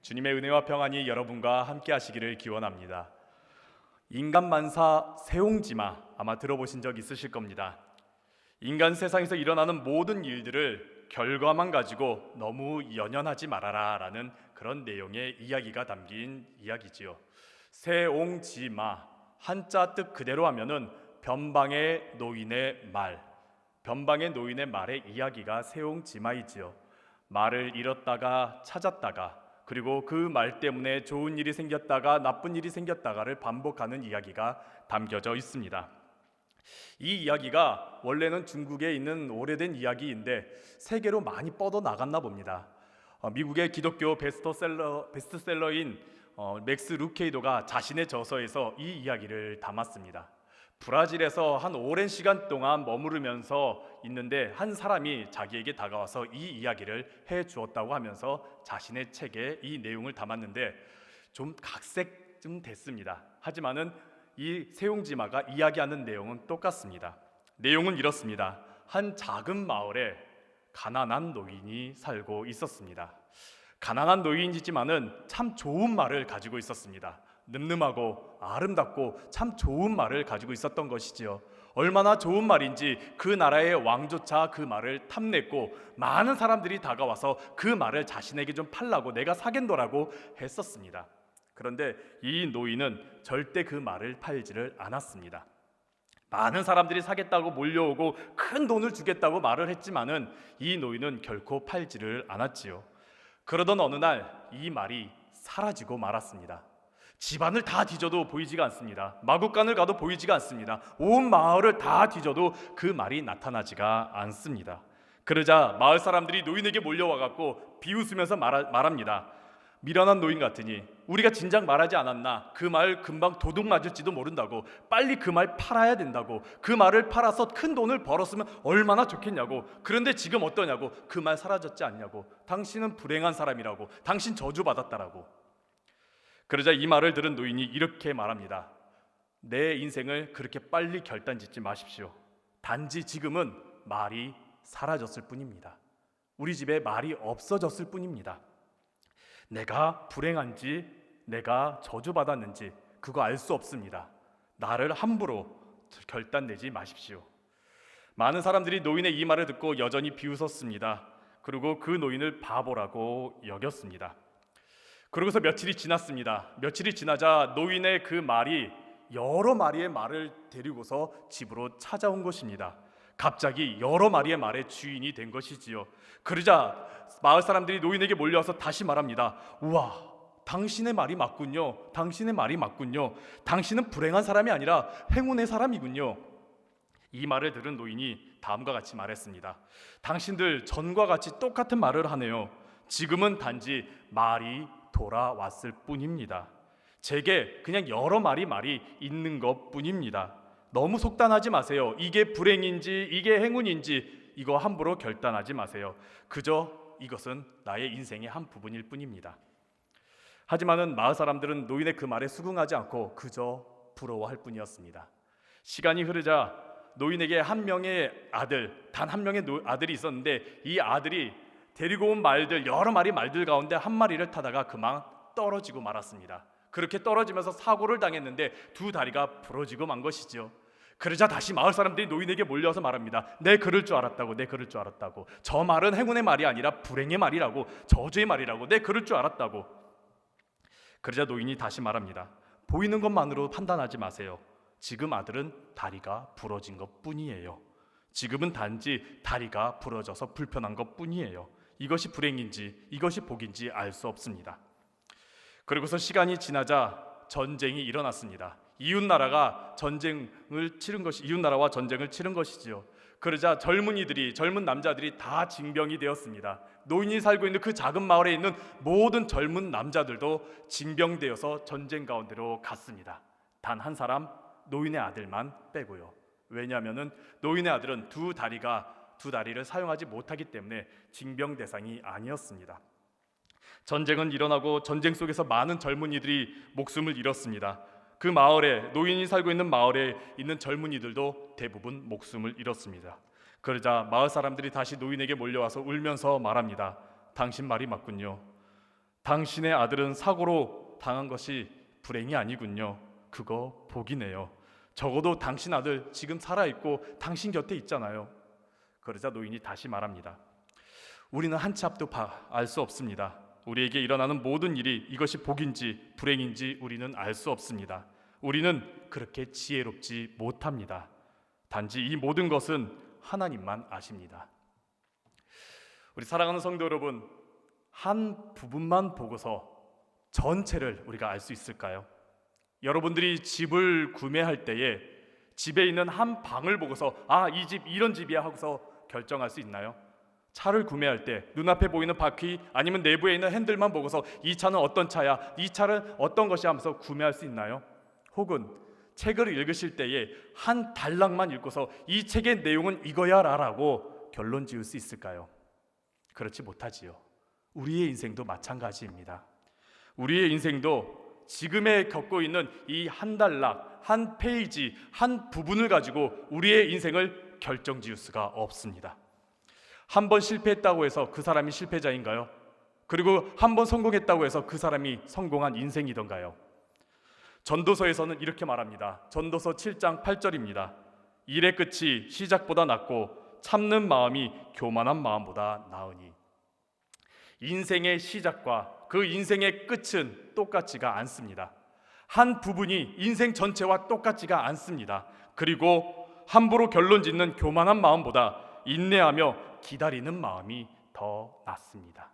주님의 은혜와 평안이 여러분과 함께 하시기를 기원합니다. 인간만사 세옹지마, 아마 들어보신 적 있으실 겁니다. 인간 세상에서 일어나는 모든 일들을 결과만 가지고 너무 연연하지 말아라 라는 그런 내용의 이야기가 담긴 이야기지요. 세옹지마, 한자 뜻 그대로 하면은 변방의 노인의 말, 변방의 노인의 말의 이야기가 세옹지마이지요. 말을 잃었다가 찾았다가, 그리고 그 말 때문에 좋은 일이 생겼다가 나쁜 일이 생겼다가를 반복하는 이야기가 담겨져 있습니다. 이 이야기가 원래는 중국에 있는 오래된 이야기인데 세계로 많이 뻗어나갔나 봅니다. 미국의 기독교 베스트셀러인 맥스 루케이도가 자신의 저서에서 이 이야기를 담았습니다. 브라질에서 한 오랜 시간 동안 머무르면서 있는데 한 사람이 자기에게 다가와서 이 이야기를 해 주었다고 하면서 자신의 책에 이 내용을 담았는데 좀 각색 좀 됐습니다. 하지만은 이 세옹지마가 이야기하는 내용은 똑같습니다. 내용은 이렇습니다. 한 작은 마을에 가난한 노인이 살고 있었습니다. 가난한 노인이지만은 참 좋은 말을 가지고 있었습니다. 늠름하고 아름답고 참 좋은 말을 가지고 있었던 것이지요. 얼마나 좋은 말인지 그 나라의 왕조차 그 말을 탐냈고 많은 사람들이 다가와서 그 말을 자신에게 좀 팔라고 내가 사겠노라고 했었습니다. 그런데 이 노인은 절대 그 말을 팔지를 않았습니다. 많은 사람들이 사겠다고 몰려오고 큰 돈을 주겠다고 말을 했지만은 이 노인은 결코 팔지를 않았지요. 그러던 어느 날 이 말이 사라지고 말았습니다. 집안을 다 뒤져도 보이지가 않습니다. 마구간을 가도 보이지가 않습니다. 온 마을을 다 뒤져도 그 말이 나타나지가 않습니다. 그러자 마을 사람들이 노인에게 몰려와갖고 비웃으면서 말합니다. 미련한 노인 같으니 우리가 진작 말하지 않았나? 그 말 금방 도둑 맞을지도 모른다고. 빨리 그 말 팔아야 된다고. 그 말을 팔아서 큰 돈을 벌었으면 얼마나 좋겠냐고. 그런데 지금 어떠냐고. 그 말 사라졌지 않냐고. 당신은 불행한 사람이라고. 당신 저주받았다라고. 그러자 이 말을 들은 노인이 이렇게 말합니다. 내 인생을 그렇게 빨리 결단짓지 마십시오. 단지 지금은 말이 사라졌을 뿐입니다. 우리 집에 말이 없어졌을 뿐입니다. 내가 불행한지 내가 저주받았는지 그거 알 수 없습니다. 나를 함부로 결단내지 마십시오. 많은 사람들이 노인의 이 말을 듣고 여전히 비웃었습니다. 그리고 그 노인을 바보라고 여겼습니다. 그러고서 며칠이 지났습니다. 며칠이 지나자 노인의 그 말이 여러 마리의 말을 데리고서 집으로 찾아온 것입니다. 갑자기 여러 마리의 말의 주인이 된 것이지요. 그러자 마을 사람들이 노인에게 몰려와서 다시 말합니다. 우와, 당신의 말이 맞군요. 당신의 말이 맞군요. 당신은 불행한 사람이 아니라 행운의 사람이군요. 이 말을 들은 노인이 다음과 같이 말했습니다. 당신들 전과 같이 똑같은 말을 하네요. 지금은 단지 말이 돌아왔을 뿐입니다. 제게 그냥 여러 마리 말이 있는 것 뿐입니다. 너무 속단하지 마세요. 이게 불행인지 이게 행운인지 이거 함부로 결단하지 마세요. 그저 이것은 나의 인생의 한 부분일 뿐입니다. 하지만은 마을 사람들은 노인의 그 말에 수긍하지 않고 그저 부러워할 뿐이었습니다. 시간이 흐르자 노인에게 한 명의 아들, 단 한 명의 아들이 있었는데 이 아들이 데리고 온 말들, 여러 마리 말들 가운데 한 마리를 타다가 그만 떨어지고 말았습니다. 그렇게 떨어지면서 사고를 당했는데 두 다리가 부러지고 만 것이죠. 그러자 다시 마을 사람들이 노인에게 몰려와서 말합니다. 내 그럴 줄 알았다고, 내 그럴 줄 알았다고. 저 말은 행운의 말이 아니라 불행의 말이라고, 저주의 말이라고, 내 그럴 줄 알았다고. 그러자 노인이 다시 말합니다. 보이는 것만으로 판단하지 마세요. 지금 아들은 다리가 부러진 것 뿐이에요. 지금은 단지 다리가 부러져서 불편한 것 뿐이에요. 이것이 불행인지 이것이 복인지 알 수 없습니다. 그리고서 시간이 지나자 전쟁이 일어났습니다. 이웃나라와 전쟁을 치른 것이지요. 그러자 젊은 남자들이 다 징병이 되었습니다. 노인이 살고 있는 그 작은 마을에 있는 모든 젊은 남자들도 징병되어서 전쟁 가운데로 갔습니다. 단 한 사람, 노인의 아들만 빼고요. 왜냐하면은 노인의 아들은 두 다리를 사용하지 못하기 때문에 징병 대상이 아니었습니다. 전쟁은 일어나고 전쟁 속에서 많은 젊은이들이 목숨을 잃었습니다. 그 마을에, 노인이 살고 있는 마을에 있는 젊은이들도 대부분 목숨을 잃었습니다. 그러자 마을 사람들이 다시 노인에게 몰려와서 울면서 말합니다. 당신 말이 맞군요. 당신의 아들은 사고로 당한 것이 불행이 아니군요. 그거 복이네요. 적어도 당신 아들 지금 살아있고 당신 곁에 있잖아요. 그러자 노인이 다시 말합니다. 우리는 한 치 앞도 알 수 없습니다. 우리에게 일어나는 모든 일이 이것이 복인지 불행인지 우리는 알 수 없습니다. 우리는 그렇게 지혜롭지 못합니다. 단지 이 모든 것은 하나님만 아십니다. 우리 사랑하는 성도 여러분, 한 부분만 보고서 전체를 우리가 알 수 있을까요? 여러분들이 집을 구매할 때에 집에 있는 한 방을 보고서 이 집 이런 집이야 하고서 결정할 수 있나요? 차를 구매할 때 눈앞에 보이는 바퀴 아니면 내부에 있는 핸들만 보고서 이 차는 어떤 차야, 이 차는 어떤 것이 하면서 구매할 수 있나요? 혹은 책을 읽으실 때에 한 단락만 읽고서 이 책의 내용은 이거야 라고 결론 지을 수 있을까요? 그렇지 못하지요. 우리의 인생도 마찬가지입니다. 우리의 인생도 지금에 겪고 있는 이 한 단락, 한 페이지, 한 부분을 가지고 우리의 인생을 결정지을 수가 없습니다. 한 번 실패했다고 해서 그 사람이 실패자인가요? 그리고 한 번 성공했다고 해서 그 사람이 성공한 인생이던가요? 전도서에서는 이렇게 말합니다. 전도서 7장 8절입니다. 일의 끝이 시작보다 낫고 참는 마음이 교만한 마음보다 나으니. 인생의 시작과 그 인생의 끝은 똑같지가 않습니다. 한 부분이 인생 전체와 똑같지가 않습니다. 그리고 함부로 결론 짓는 교만한 마음보다 인내하며 기다리는 마음이 더 낫습니다.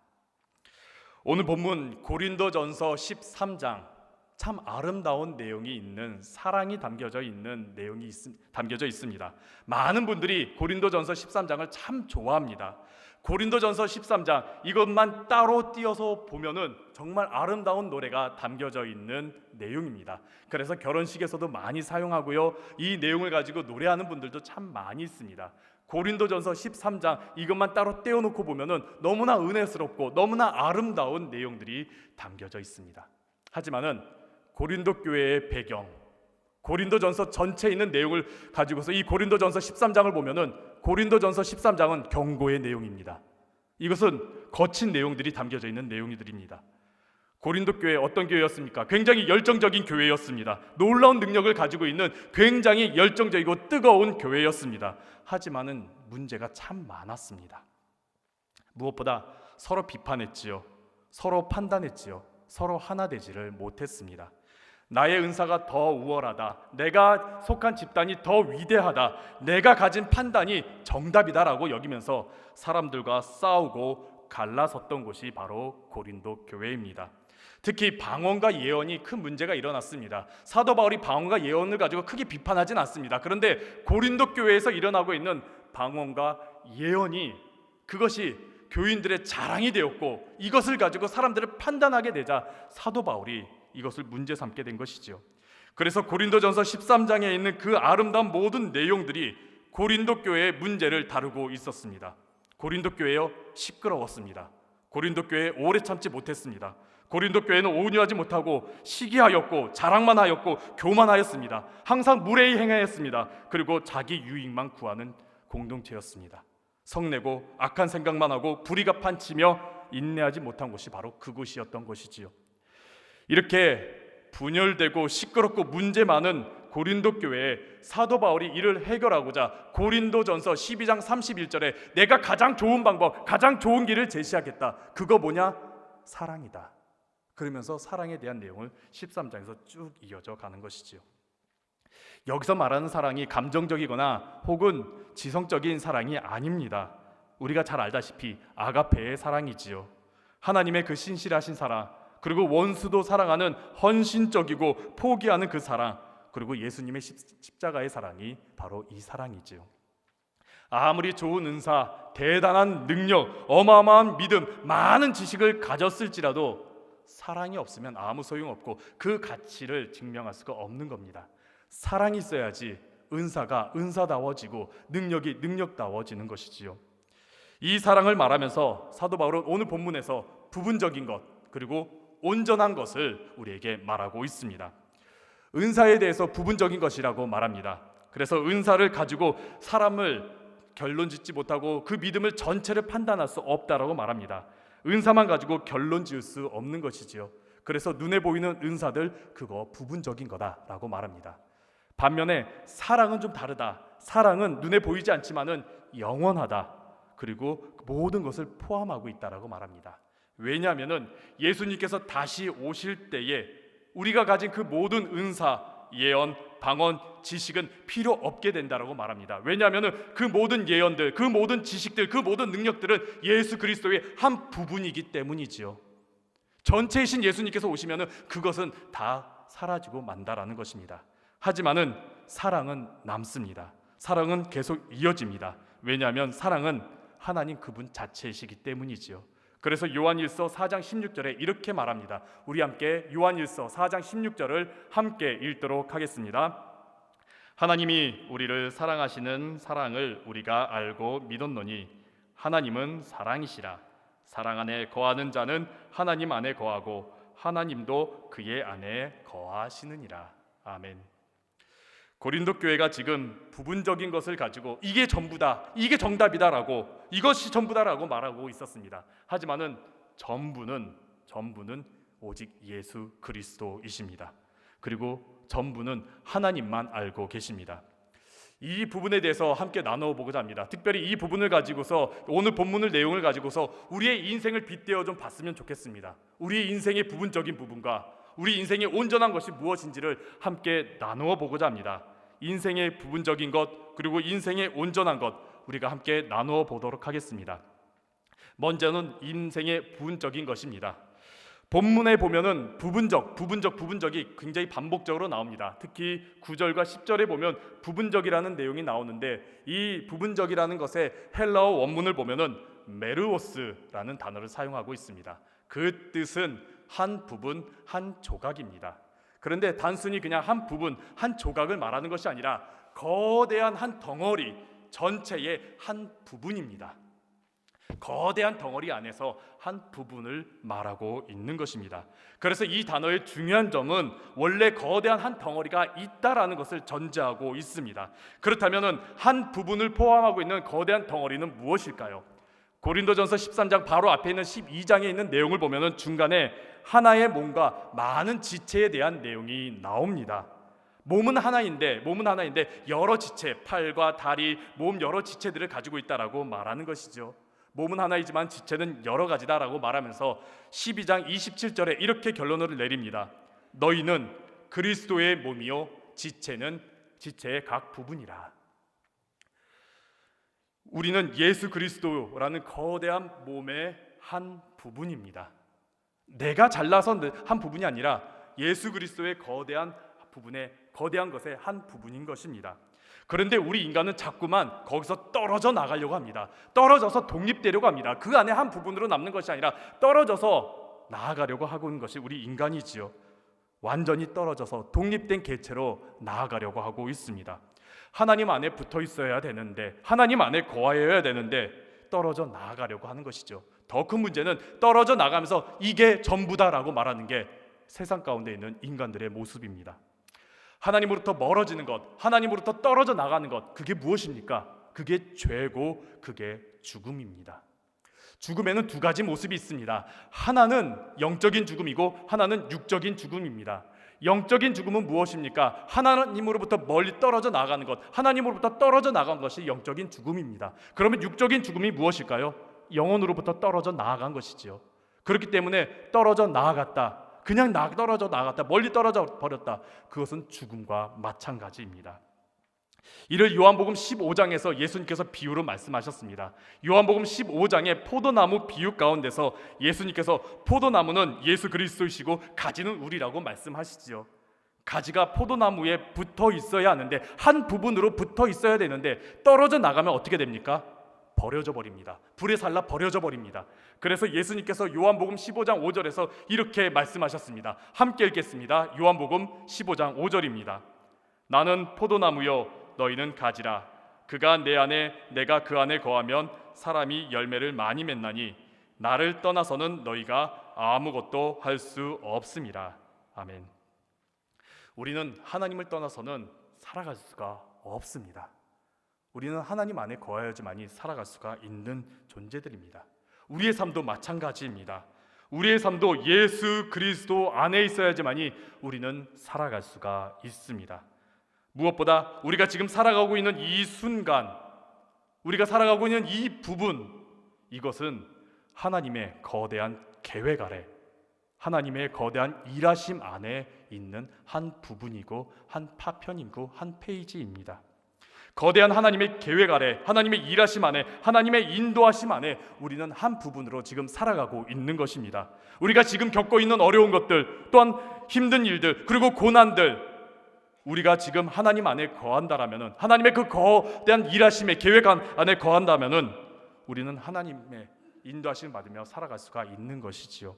오늘 본문 고린도전서 13장, 참 아름다운 내용이 있는, 사랑이 담겨져 있는 내용이 담겨져 있습니다. 많은 분들이 고린도전서 13장을 참 좋아합니다. 고린도전서 13장 이것만 따로 띄어서 보면은 정말 아름다운 노래가 담겨져 있는 내용입니다. 그래서 결혼식에서도 많이 사용하고요, 이 내용을 가지고 노래하는 분들도 참 많이 있습니다. 고린도전서 13장 이것만 따로 떼어놓고 보면은 너무나 은혜스럽고 너무나 아름다운 내용들이 담겨져 있습니다. 하지만은 고린도 교회의 배경, 고린도전서 전체에 있는 내용을 가지고서 이 고린도전서 13장을 보면은 고린도전서 13장은 경고의 내용입니다. 이것은 거친 내용들이 담겨져 있는 내용들입니다. 고린도 교회 어떤 교회였습니까? 굉장히 열정적인 교회였습니다. 놀라운 능력을 가지고 있는 굉장히 열정적이고 뜨거운 교회였습니다. 하지만은 문제가 참 많았습니다. 무엇보다 서로 비판했지요. 서로 판단했지요. 서로 하나 되지를 못했습니다. 나의 은사가 더 우월하다, 내가 속한 집단이 더 위대하다, 내가 가진 판단이 정답이다라고 여기면서 사람들과 싸우고 갈라섰던 곳이 바로 고린도 교회입니다. 특히 방언과 예언이 큰 문제가 일어났습니다. 사도 바울이 방언과 예언을 가지고 크게 비판하진 않습니다. 그런데 고린도 교회에서 일어나고 있는 방언과 예언이, 그것이 교인들의 자랑이 되었고 이것을 가지고 사람들을 판단하게 되자 사도 바울이 이것을 문제 삼게 된 것이지요. 그래서 고린도전서 13장에 있는 그 아름다운 모든 내용들이 고린도 교회의 문제를 다루고 있었습니다. 고린도 교회요, 시끄러웠습니다. 고린도 교회 오래 참지 못했습니다. 고린도 교회는 온유하지 못하고 시기하였고 자랑만 하였고 교만하였습니다. 항상 무례히 행하였습니다. 그리고 자기 유익만 구하는 공동체였습니다. 성내고 악한 생각만 하고 불의가 판치며 인내하지 못한 곳이 바로 그곳이었던 것이지요. 이렇게 분열되고 시끄럽고 문제 많은 고린도 교회에 사도 바울이 이를 해결하고자 고린도전서 12장 31절에 내가 가장 좋은 방법, 가장 좋은 길을 제시하겠다. 그거 뭐냐? 사랑이다. 그러면서 사랑에 대한 내용을 13장에서 쭉 이어져 가는 것이지요. 여기서 말하는 사랑이 감정적이거나 혹은 지성적인 사랑이 아닙니다. 우리가 잘 알다시피 아가페의 사랑이지요. 하나님의 그 신실하신 사랑, 그리고 원수도 사랑하는 헌신적이고 포기하는 그 사랑, 그리고 예수님의 십자가의 사랑이 바로 이 사랑이지요. 아무리 좋은 은사, 대단한 능력, 어마어마한 믿음, 많은 지식을 가졌을지라도 사랑이 없으면 아무 소용없고 그 가치를 증명할 수가 없는 겁니다. 사랑이 있어야지 은사가 은사다워지고 능력이 능력다워지는 것이지요. 이 사랑을 말하면서 사도 바울은 오늘 본문에서 부분적인 것 그리고 온전한 것을 우리에게 말하고 있습니다. 은사에 대해서 부분적인 것이라고 말합니다. 그래서 은사를 가지고 사람을 결론 짓지 못하고 그 믿음을 전체를 판단할 수 없다라고 말합니다. 은사만 가지고 결론 지을 수 없는 것이지요. 그래서 눈에 보이는 은사들 그거 부분적인 거다라고 말합니다. 반면에 사랑은 좀 다르다. 사랑은 눈에 보이지 않지만은 영원하다. 그리고 모든 것을 포함하고 있다라고 말합니다. 왜냐하면은 예수님께서 다시 오실 때에 우리가 가진 그 모든 은사, 예언, 방언, 지식은 필요 없게 된다라고 말합니다. 왜냐하면은 그 모든 예언들, 그 모든 지식들, 그 모든 능력들은 예수 그리스도의 한 부분이기 때문이지요. 전체이신 예수님께서 오시면은 그것은 다 사라지고 만다라는 것입니다. 하지만은 사랑은 남습니다. 사랑은 계속 이어집니다. 왜냐하면 사랑은 하나님 그분 자체이시기 때문이지요. 그래서 요한일서 4장 16절에 이렇게 말합니다. 우리 함께 요한일서 4장 16절을 함께 읽도록 하겠습니다. 하나님이 우리를 사랑하시는 사랑을 우리가 알고 믿었노니 하나님은 사랑이시라. 사랑 안에 거하는 자는 하나님 안에 거하고 하나님도 그의 안에 거하시느니라. 아멘. 고린도 교회가 지금 부분적인 것을 가지고 이게 전부다, 이게 정답이다라고, 이것이 전부다라고 말하고 있었습니다. 하지만은 전부는 오직 예수 그리스도이십니다. 그리고 전부는 하나님만 알고 계십니다. 이 부분에 대해서 함께 나누어 보고자 합니다. 특별히 이 부분을 가지고서 오늘 본문의 내용을 가지고서 우리의 인생을 빗대어 좀 봤으면 좋겠습니다. 우리의 인생의 부분적인 부분과 우리 인생의 온전한 것이 무엇인지를 함께 나누어 보고자 합니다. 인생의 부분적인 것 그리고 인생의 온전한 것 우리가 함께 나누어 보도록 하겠습니다. 먼저는 인생의 부분적인 것입니다. 본문에 보면은 부분적이 굉장히 반복적으로 나옵니다. 특히 9절과 10절에 보면 부분적이라는 내용이 나오는데 이 부분적이라는 것의 헬라어 원문을 보면은 메르오스라는 단어를 사용하고 있습니다. 그 뜻은 한 부분, 한 조각입니다. 그런데 단순히 그냥 한 부분, 한 조각을 말하는 것이 아니라 거대한 한 덩어리 전체의 한 부분입니다. 거대한 덩어리 안에서 한 부분을 말하고 있는 것입니다. 그래서 이 단어의 중요한 점은 원래 거대한 한 덩어리가 있다라는 것을 전제하고 있습니다. 그렇다면 한 부분을 포함하고 있는 거대한 덩어리는 무엇일까요? 고린도전서 13장 바로 앞에 있는 12장에 있는 내용을 보면 중간에 하나의 몸과 많은 지체에 대한 내용이 나옵니다. 몸은 하나인데 여러 지체, 팔과 다리, 몸 여러 지체들을 가지고 있다라고 말하는 것이죠. 몸은 하나이지만 지체는 여러 가지다라고 말하면서 12장 27절에 이렇게 결론을 내립니다. 너희는 그리스도의 몸이요 지체는 지체의 각 부분이라. 우리는 예수 그리스도라는 거대한 몸의 한 부분입니다. 내가 잘나서 한 부분이 아니라 예수 그리스도의 거대한 것의 한 부분인 것입니다. 그런데 우리 인간은 자꾸만 거기서 떨어져 나가려고 합니다. 떨어져서 독립되려고 합니다. 그 안에 한 부분으로 남는 것이 아니라 떨어져서 나아가려고 하고 있는 것이 우리 인간이지요. 완전히 떨어져서 독립된 개체로 나아가려고 하고 있습니다. 하나님 안에 붙어 있어야 되는데, 하나님 안에 거하여야 되는데 떨어져 나아가려고 하는 것이죠. 더 큰 문제는 떨어져 나가면서 이게 전부다라고 말하는 게 세상 가운데 있는 인간들의 모습입니다. 하나님으로부터 멀어지는 것, 하나님으로부터 떨어져 나가는 것, 그게 무엇입니까? 그게 죄고 그게 죽음입니다. 죽음에는 두 가지 모습이 있습니다. 하나는 영적인 죽음이고 하나는 육적인 죽음입니다. 영적인 죽음은 무엇입니까? 하나님으로부터 멀리 떨어져 나가는 것, 하나님으로부터 떨어져 나간 것이 영적인 죽음입니다. 그러면 육적인 죽음이 무엇일까요? 영혼으로부터 떨어져 나아간 것이지요. 그렇기 때문에 떨어져 나아갔다, 그냥 떨어져 나갔다, 멀리 떨어져 버렸다, 그것은 죽음과 마찬가지입니다. 이를 요한복음 15장에서 예수님께서 비유로 말씀하셨습니다. 요한복음 15장의 포도나무 비유 가운데서 예수님께서 포도나무는 예수 그리스도이시고 가지는 우리라고 말씀하시지요. 가지가 포도나무에 붙어 있어야 하는데, 한 부분으로 붙어 있어야 되는데 떨어져 나가면 어떻게 됩니까? 버려져 버립니다. 불에 살라 버려져 버립니다. 그래서 예수님께서 요한복음 15장 5절에서 이렇게 말씀하셨습니다. 함께 읽겠습니다. 요한복음 15장 5절입니다. 나는 포도나무요 너희는 가지라. 그가 내 안에 내가 그 안에 거하면 사람이 열매를 많이 맺나니 나를 떠나서는 너희가 아무것도 할 수 없음이라. 아멘. 우리는 하나님을 떠나서는 살아갈 수가 없습니다. 우리는 하나님 안에 거하여야지만이 살아갈 수가 있는 존재들입니다. 우리의 삶도 마찬가지입니다. 우리의 삶도 예수 그리스도 안에 있어야지만이 우리는 살아갈 수가 있습니다. 무엇보다 우리가 지금 살아가고 있는 이 순간, 우리가 살아가고 있는 이 부분, 이것은 하나님의 거대한 계획 아래, 하나님의 거대한 일하심 안에 있는 한 부분이고 한 파편이고 한 페이지입니다. 거대한 하나님의 계획 아래, 하나님의 일하심 안에, 하나님의 인도하심 안에 우리는 한 부분으로 지금 살아가고 있는 것입니다. 우리가 지금 겪고 있는 어려운 것들, 또한 힘든 일들, 그리고 고난들, 우리가 지금 하나님 안에 거한다라면, 하나님의 그 거대한 일하심의 계획 안에 거한다면 우리는 하나님의 인도하심을 받으며 살아갈 수가 있는 것이지요.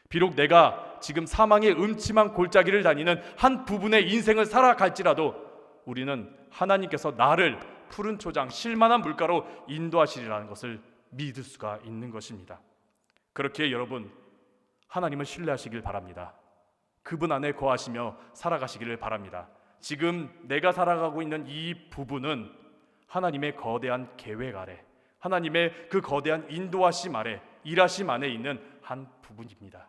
비록 내가 지금 사망의 음침한 골짜기를 다니는 한 부분의 인생을 살아갈지라도 우리는 하나님께서 나를 푸른 초장 쉴만한 물가로 인도하시리라는 것을 믿을 수가 있는 것입니다. 그렇게 여러분, 하나님을 신뢰하시길 바랍니다. 그분 안에 거하시며 살아가시기를 바랍니다. 지금 내가 살아가고 있는 이 부분은 하나님의 거대한 계획 아래, 하나님의 그 거대한 인도하심 아래, 일하심 안에 있는 한 부분입니다.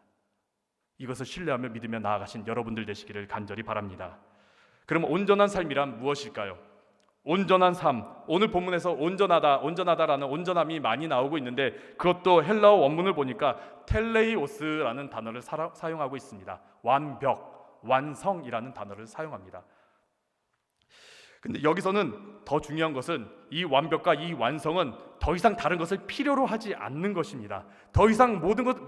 이것을 신뢰하며 믿으며 나아가신 여러분들 되시기를 간절히 바랍니다. 그럼 온전한 삶이란 무엇일까요? 온전한 삶, 오늘 본문에서 온전하다라는 온전함이 많이 나오고 있는데 그것도 헬라어 원문을 보니까 텔레이오스라는 단어를 사용하고 있습니다. 완벽, 완성이라는 단어를 사용합니다. 근데 여기서는 더 중요한 것은 이 완벽과 이 완성은 더 이상 다른 것을 필요로 하지 않는 것입니다. 더 이상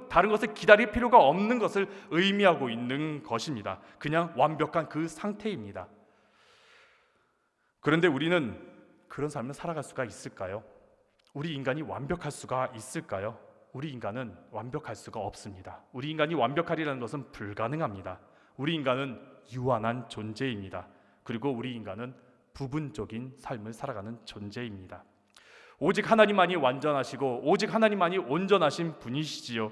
다른 것을 기다릴 필요가 없는 것을 의미하고 있는 것입니다. 그냥 완벽한 그 상태입니다. 그런데 우리는 그런 삶을 살아갈 수가 있을까요? 우리 인간이 완벽할 수가 있을까요? 우리 인간은 완벽할 수가 없습니다. 우리 인간이 완벽하리라는 것은 불가능합니다. 우리 인간은 유한한 존재입니다. 그리고 우리 인간은 부분적인 삶을 살아가는 존재입니다. 오직 하나님만이 완전하시고 오직 하나님만이 온전하신 분이시지요.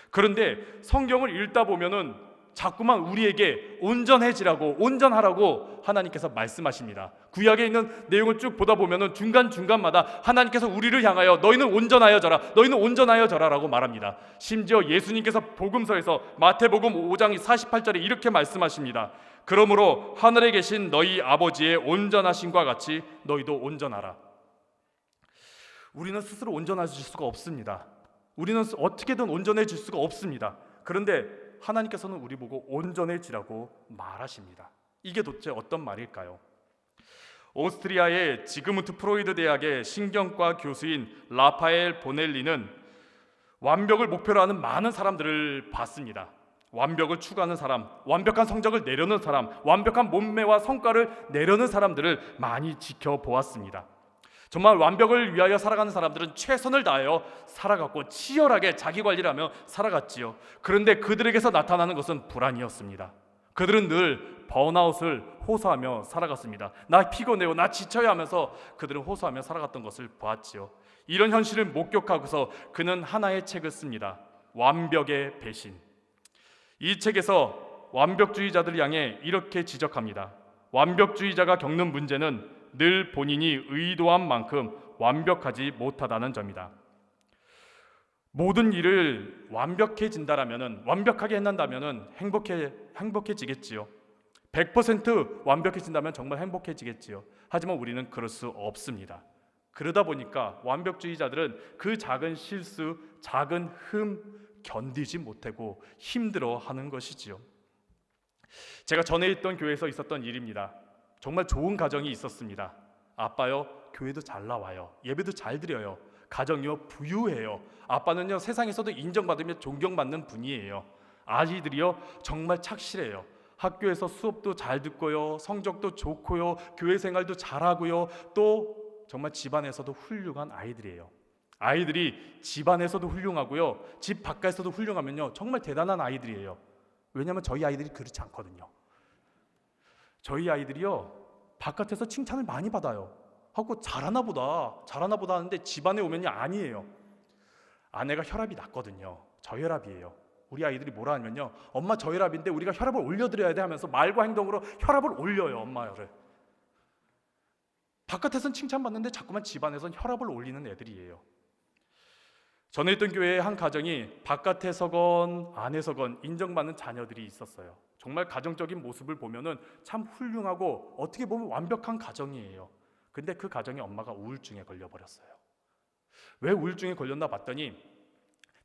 그런데 성경을 읽다 보면은 자꾸만 우리에게 온전해지라고, 온전하라고 하나님께서 말씀하십니다. 구약에 있는 내용을 쭉 보다 보면은 중간중간마다 하나님께서 우리를 향하여 너희는 온전하여져라, 너희는 온전하여져라 라고 말합니다. 심지어 예수님께서 복음서에서 마태복음 5장 48절에 이렇게 말씀하십니다. 그러므로 하늘에 계신 너희 아버지의 온전하심과 같이 너희도 온전하라. 우리는 스스로 온전해질 수가 없습니다. 우리는 어떻게든 온전해질 수가 없습니다. 그런데 하나님께서는 우리 보고 온전해지라고 말하십니다. 이게 도대체 어떤 말일까요? 오스트리아의 지그문트 프로이드 대학의 신경과 교수인 라파엘 보넬리는 완벽을 목표로 하는 많은 사람들을 봤습니다. 완벽을 추구하는 사람, 완벽한 성적을 내려는 사람, 완벽한 몸매와 성과를 내려는 사람들을 많이 지켜보았습니다. 정말 완벽을 위하여 살아가는 사람들은 최선을 다하여 살아갔고 치열하게 자기 관리를 하며 살아갔지요. 그런데 그들에게서 나타나는 것은 불안이었습니다. 그들은 늘 번아웃을 호소하며 살아갔습니다. 나 피곤해요, 나 지쳐요 하면서 그들은 호소하며 살아갔던 것을 보았지요. 이런 현실을 목격하고서 그는 하나의 책을 씁니다. 완벽의 배신. 이 책에서 완벽주의자들을 향해 이렇게 지적합니다. 완벽주의자가 겪는 문제는 늘 본인이 의도한 만큼 완벽하지 못하다는 점이다. 모든 일을 완벽하게 해낸다면 행복해지겠지요. 100% 완벽해진다면 정말 행복해지겠지요. 하지만 우리는 그럴 수 없습니다. 그러다 보니까 완벽주의자들은 그 작은 실수, 작은 흠 견디지 못하고 힘들어하는 것이지요. 제가 전에 있던 교회에서 있었던 일입니다. 정말 좋은 가정이 있었습니다. 아빠요, 교회도 잘 나와요. 예배도 잘 드려요. 가정이요, 부유해요. 아빠는요, 세상에서도 인정받으며 존경받는 분이에요. 아이들이요, 정말 착실해요. 학교에서 수업도 잘 듣고요, 성적도 좋고요, 교회 생활도 잘하고요, 또 정말 집안에서도 훌륭한 아이들이에요. 아이들이 집안에서도 훌륭하고요, 집 바깥에서도 훌륭하면요, 정말 대단한 아이들이에요. 왜냐하면 저희 아이들이 그렇지 않거든요. 저희 아이들이요, 바깥에서 칭찬을 많이 받아요. 하고 잘하나 보다 하는데 집안에 오면요, 아니에요. 아내가 혈압이 낮거든요. 저혈압이에요. 우리 아이들이 뭐라 하냐면요, 엄마 저혈압인데 우리가 혈압을 올려드려야 돼 하면서 말과 행동으로 혈압을 올려요. 엄마를. 바깥에서는 칭찬받는데 자꾸만 집안에서는 혈압을 올리는 애들이에요. 전에 있던 교회의 한 가정이 바깥에서건 안에서건 인정받는 자녀들이 있었어요. 정말 가정적인 모습을 보면은 참 훌륭하고 어떻게 보면 완벽한 가정이에요. 근데 그 가정의 엄마가 우울증에 걸려버렸어요. 왜 우울증에 걸렸나 봤더니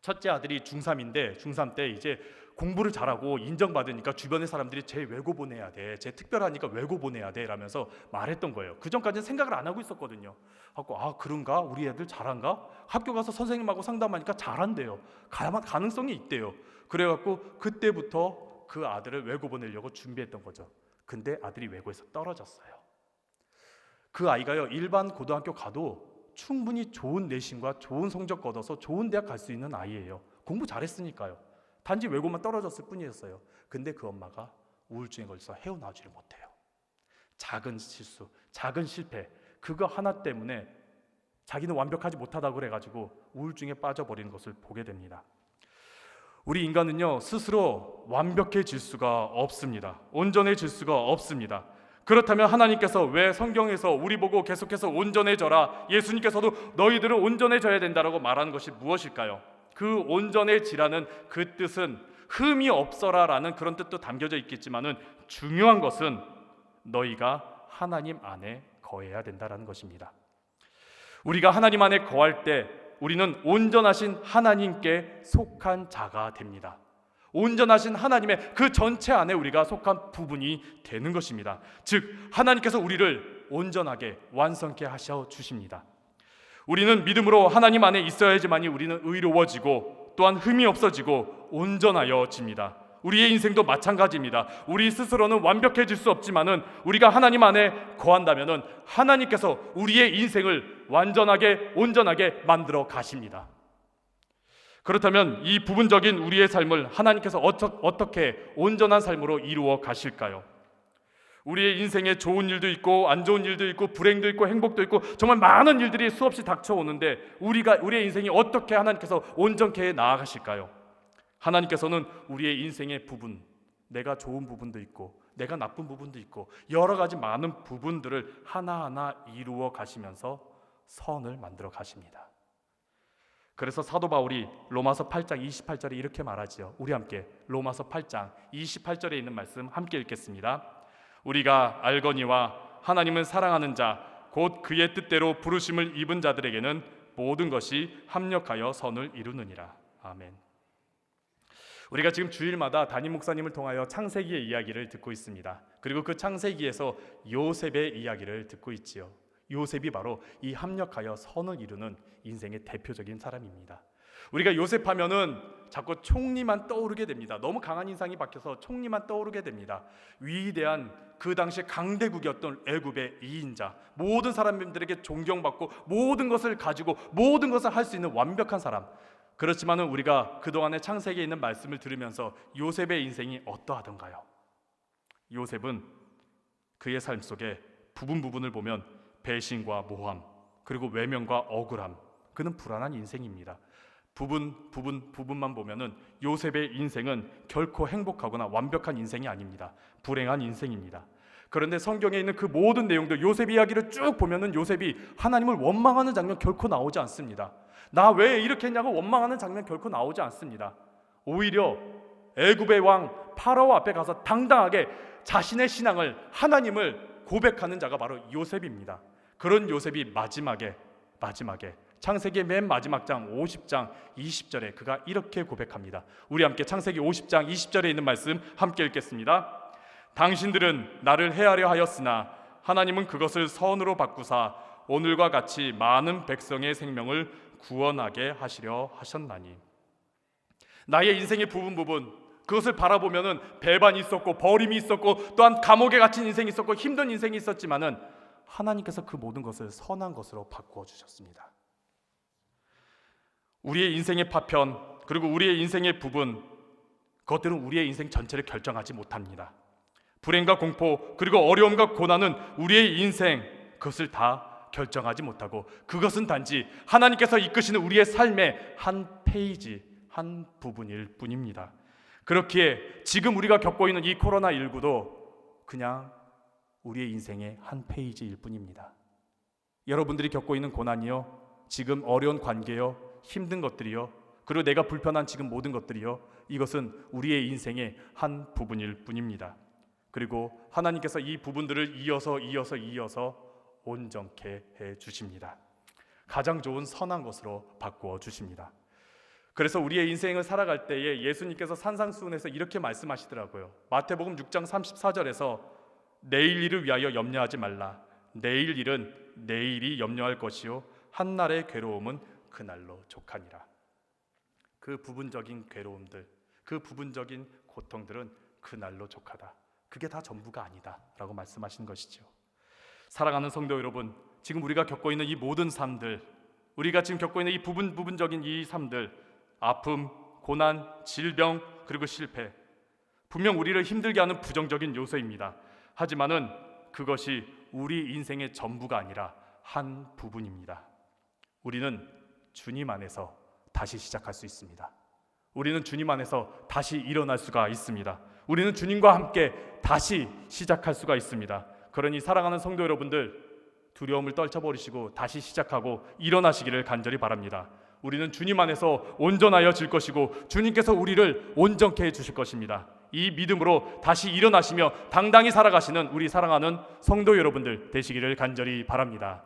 첫째 아들이 중3인데 중3 때 이제 공부를 잘하고 인정받으니까 주변의 사람들이 쟤 외고 보내야 돼, 쟤 특별하니까 외고 보내야 돼 라면서 말했던 거예요. 그 전까지는 생각을 안 하고 있었거든요. 하고 아 그런가? 우리 애들 잘한가? 학교 가서 선생님하고 상담하니까 잘한대요. 가능성이 있대요. 그래갖고 그때부터 그 아들을 외고 보내려고 준비했던 거죠. 근데 아들이 외고에서 떨어졌어요. 그 아이가요 일반 고등학교 가도 충분히 좋은 내신과 좋은 성적 거둬서 좋은 대학 갈 수 있는 아이예요. 공부 잘했으니까요. 단지 외고만 떨어졌을 뿐이었어요. 근데 그 엄마가 우울증에 걸려서 헤어나오지를 못해요. 작은 실수, 작은 실패, 그거 하나 때문에 자기는 완벽하지 못하다고 그래가지고 우울증에 빠져버리는 것을 보게 됩니다. 우리 인간은요 스스로 완벽해질 수가 없습니다. 온전해질 수가 없습니다. 그렇다면 하나님께서 왜 성경에서 우리 보고 계속해서 온전해져라, 예수님께서도 너희들은 온전해져야 된다라고 말하는 것이 무엇일까요? 그 온전해지라는 그 뜻은 흠이 없어라라는 그런 뜻도 담겨져 있겠지만은 중요한 것은 너희가 하나님 안에 거해야 된다라는 것입니다. 우리가 하나님 안에 거할 때 우리는 온전하신 하나님께 속한 자가 됩니다. 온전하신 하나님의 그 전체 안에 우리가 속한 부분이 되는 것입니다. 즉 하나님께서 우리를 온전하게 완성케 하셔 주십니다. 우리는 믿음으로 하나님 안에 있어야지만이 우리는 의로워지고 또한 흠이 없어지고 온전하여집니다. 우리의 인생도 마찬가지입니다. 우리 스스로는 완벽해질 수 없지만은 우리가 하나님 안에 거한다면은 하나님께서 우리의 인생을 완전하게 온전하게 만들어 가십니다. 그렇다면 이 부분적인 우리의 삶을 하나님께서 어떻게 온전한 삶으로 이루어 가실까요? 우리의 인생에 좋은 일도 있고 안 좋은 일도 있고 불행도 있고 행복도 있고 정말 많은 일들이 수없이 닥쳐오는데 우리의 인생이 어떻게 하나님께서 온전케 나아가실까요? 하나님께서는 우리의 인생의 부분, 내가 좋은 부분도 있고 내가 나쁜 부분도 있고 여러 가지 많은 부분들을 하나하나 이루어 가시면서 선을 만들어 가십니다. 그래서 사도 바울이 로마서 8장 28절에 이렇게 말하지요. 우리 함께 로마서 8장 28절에 있는 말씀 함께 읽겠습니다. 우리가 알거니와 하나님은 사랑하는 자 곧 그의 뜻대로 부르심을 입은 자들에게는 모든 것이 합력하여 선을 이루느니라. 아멘. 우리가 지금 주일마다 담임 목사님을 통하여 창세기의 이야기를 듣고 있습니다. 그리고 그 창세기에서 요셉의 이야기를 듣고 있지요. 요셉이 바로 이 합력하여 선을 이루는 인생의 대표적인 사람입니다. 우리가 요셉 하면은 자꾸 총리만 떠오르게 됩니다. 너무 강한 인상이 박혀서 총리만 떠오르게 됩니다. 위대한 그 당시 강대국이었던 애굽의 2인자, 모든 사람들에게 존경받고 모든 것을 가지고 모든 것을 할 수 있는 완벽한 사람. 그렇지만은 우리가 그동안의 창세기에 있는 말씀을 들으면서 요셉의 인생이 어떠하던가요? 요셉은 그의 삶 속에 부분을 보면 배신과 모함, 그리고 외면과 억울함, 그는 불안한 인생입니다. 부분만 보면은 요셉의 인생은 결코 행복하거나 완벽한 인생이 아닙니다. 불행한 인생입니다. 그런데 성경에 있는 그 모든 내용들, 요셉 이야기를 쭉 보면은 요셉이 하나님을 원망하는 장면 결코 나오지 않습니다. 나 왜 이렇게 했냐고 원망하는 장면 결코 나오지 않습니다. 오히려 애굽의 왕 파라오 앞에 가서 당당하게 자신의 신앙을, 하나님을 고백하는 자가 바로 요셉입니다. 그런 요셉이 마지막에 창세기의 맨 마지막 장 50장 20절에 그가 이렇게 고백합니다. 우리 함께 창세기 50장 20절에 있는 말씀 함께 읽겠습니다. 당신들은 나를 해하려 하였으나 하나님은 그것을 선으로 바꾸사 오늘과 같이 많은 백성의 생명을 구원하게 하시려 하셨나니. 나의 인생의 부분 그것을 바라보면은 배반이 있었고 버림이 있었고 또한 감옥에 갇힌 인생이 있었고 힘든 인생이 있었지만은 하나님께서 그 모든 것을 선한 것으로 바꾸어 주셨습니다. 우리의 인생의 파편 그리고 우리의 인생의 부분, 그것들은 우리의 인생 전체를 결정하지 못합니다. 불행과 공포 그리고 어려움과 고난은 우리의 인생 그것을 다 결정하지 못하고 그것은 단지 하나님께서 이끄시는 우리의 삶의 한 페이지, 한 부분일 뿐입니다. 그렇기에 지금 우리가 겪고 있는 이 코로나19도 그냥 우리의 인생의 한 페이지일 뿐입니다. 여러분들이 겪고 있는 고난이요, 지금 어려운 관계요, 힘든 것들이요, 그리고 내가 불편한 지금 모든 것들이요, 이것은 우리의 인생의 한 부분일 뿐입니다. 그리고 하나님께서 이 부분들을 이어서 온전케 해 주십니다. 가장 좋은 선한 것으로 바꾸어 주십니다. 그래서 우리의 인생을 살아갈 때에 예수님께서 산상수훈에서 이렇게 말씀하시더라고요. 마태복음 6장 34절에서 내일 일을 위하여 염려하지 말라. 내일 일은 내일이 염려할 것이요 한날의 괴로움은 그날로 족하니라. 그 부분적인 괴로움들, 그 부분적인 고통들은 그날로 족하다. 그게 다 전부가 아니다 라고 말씀하신 것이죠. 사랑하는 성도 여러분, 지금 우리가 겪고 있는 이 모든 삶들, 우리가 지금 겪고 있는 이 부분적인 이 삶들, 아픔, 고난, 질병, 그리고 실패, 분명 우리를 힘들게 하는 부정적인 요소입니다. 하지만은 그것이 우리 인생의 전부가 아니라 한 부분입니다. 우리는 주님 안에서 다시 시작할 수 있습니다. 우리는 주님 안에서 다시 일어날 수가 있습니다. 우리는 주님과 함께 다시 시작할 수가 있습니다. 그러니 사랑하는 성도 여러분들, 두려움을 떨쳐버리시고 다시 시작하고 일어나시기를 간절히 바랍니다. 우리는 주님 안에서 온전하여질 것이고 주님께서 우리를 온전케 해주실 것입니다. 이 믿음으로 다시 일어나시며 당당히 살아가시는 우리 사랑하는 성도 여러분들 되시기를 간절히 바랍니다.